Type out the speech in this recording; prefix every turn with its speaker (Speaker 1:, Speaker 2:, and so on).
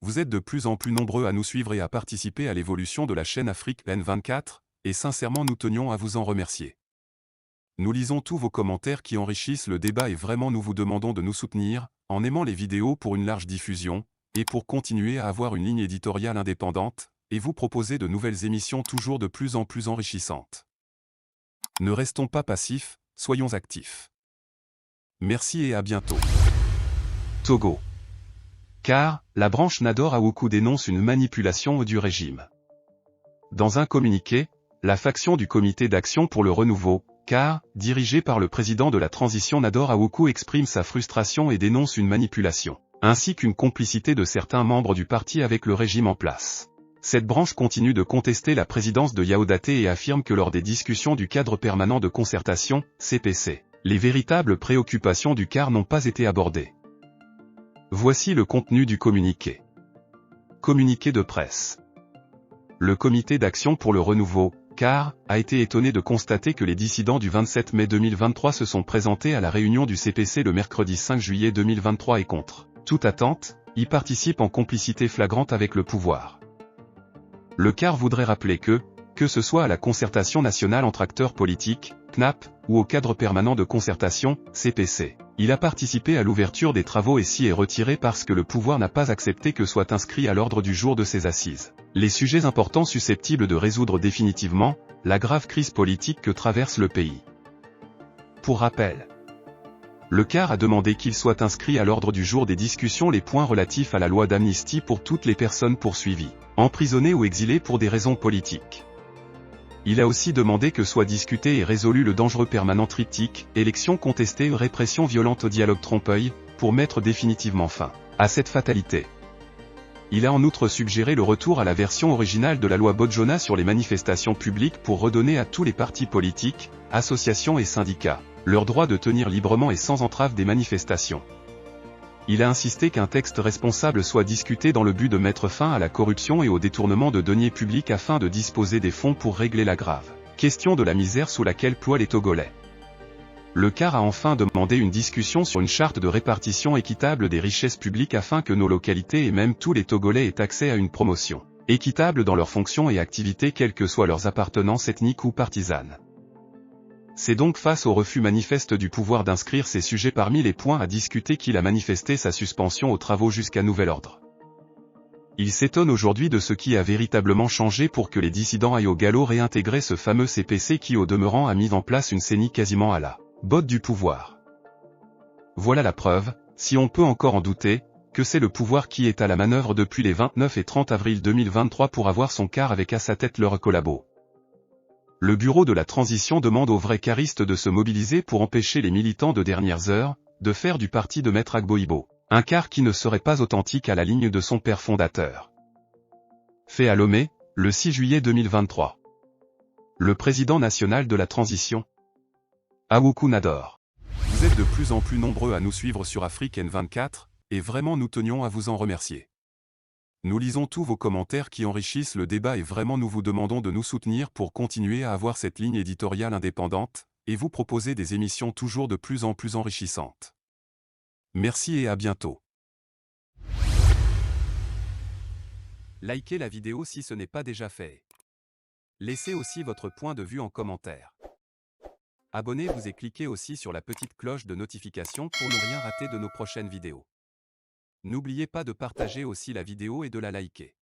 Speaker 1: Vous êtes de plus en plus nombreux à nous suivre et à participer à l'évolution de la chaîne Afrique N24, et sincèrement nous tenions à vous en remercier. Nous lisons tous vos commentaires qui enrichissent le débat et vraiment nous vous demandons de nous soutenir, en aimant les vidéos pour une large diffusion, et pour continuer à avoir une ligne éditoriale indépendante, et vous proposer de nouvelles émissions toujours de plus en plus enrichissantes. Ne restons pas passifs, soyons actifs. Merci et à bientôt. Togo. Car, la branche Nador Awoukou dénonce une manipulation du régime. Dans un communiqué, la faction du Comité d'action pour le renouveau, CAR, dirigée par le président de la transition Nador Awoukou exprime sa frustration et dénonce une manipulation, ainsi qu'une complicité de certains membres du parti avec le régime en place. Cette branche continue de contester la présidence de Yaodaté et affirme que lors des discussions du cadre permanent de concertation, CPC, les véritables préoccupations du CAR n'ont pas été abordées. Voici le contenu du communiqué. Communiqué de presse. Le Comité d'action pour le renouveau, CAR, a été étonné de constater que les dissidents du 27 mai 2023 se sont présentés à la réunion du CPC le mercredi 5 juillet 2023 et contre toute attente, y participent en complicité flagrante avec le pouvoir. Le CAR voudrait rappeler que ce soit à la concertation nationale entre acteurs politiques, CNAP, ou au cadre permanent de concertation, CPC, il a participé à l'ouverture des travaux et s'y est retiré parce que le pouvoir n'a pas accepté que soit inscrit à l'ordre du jour de ces assises les sujets importants susceptibles de résoudre définitivement la grave crise politique que traverse le pays. Pour rappel, le CAR a demandé qu'il soit inscrit à l'ordre du jour des discussions les points relatifs à la loi d'amnistie pour toutes les personnes poursuivies, emprisonnées ou exilées pour des raisons politiques. Il a aussi demandé que soit discuté et résolu le dangereux permanent triptyque, élections contestées ou répression violente au dialogue trompe-œil, pour mettre définitivement fin à cette fatalité. Il a en outre suggéré le retour à la version originale de la loi Bodjona sur les manifestations publiques pour redonner à tous les partis politiques, associations et syndicats, leur droit de tenir librement et sans entrave des manifestations. Il a insisté qu'un texte responsable soit discuté dans le but de mettre fin à la corruption et au détournement de deniers publics afin de disposer des fonds pour régler la grave question de la misère sous laquelle ploient les Togolais. Le CAR a enfin demandé une discussion sur une charte de répartition équitable des richesses publiques afin que nos localités et même tous les Togolais aient accès à une promotion équitable dans leurs fonctions et activités quelles que soient leurs appartenances ethniques ou partisanes. C'est donc face au refus manifeste du pouvoir d'inscrire ces sujets parmi les points à discuter qu'il a manifesté sa suspension aux travaux jusqu'à nouvel ordre. Il s'étonne aujourd'hui de ce qui a véritablement changé pour que les dissidents aillent au galop réintégrer ce fameux CPC qui au demeurant a mis en place une CENI quasiment à la botte du pouvoir. Voilà la preuve, si on peut encore en douter, que c'est le pouvoir qui est à la manœuvre depuis les 29 et 30 avril 2023 pour avoir son CAR avec à sa tête leurs collabos. Le bureau de la transition demande aux vrais caristes de se mobiliser pour empêcher les militants de dernières heures de faire du parti de Maître Agbo-Ibo un CAR qui ne serait pas authentique à la ligne de son père fondateur. Fait à Lomé, le 6 juillet 2023. Le président national de la transition, Awoukou Nador. Vous êtes de plus en plus nombreux à nous suivre sur Afrique N24, et vraiment nous tenions à vous en remercier. Nous lisons tous vos commentaires qui enrichissent le débat et vraiment nous vous demandons de nous soutenir pour continuer à avoir cette ligne éditoriale indépendante, et vous proposer des émissions toujours de plus en plus enrichissantes. Merci et à bientôt. Likez la vidéo si ce n'est pas déjà fait. Laissez aussi votre point de vue en commentaire. Abonnez-vous et cliquez aussi sur la petite cloche de notification pour ne rien rater de nos prochaines vidéos. N'oubliez pas de partager aussi la vidéo et de la liker.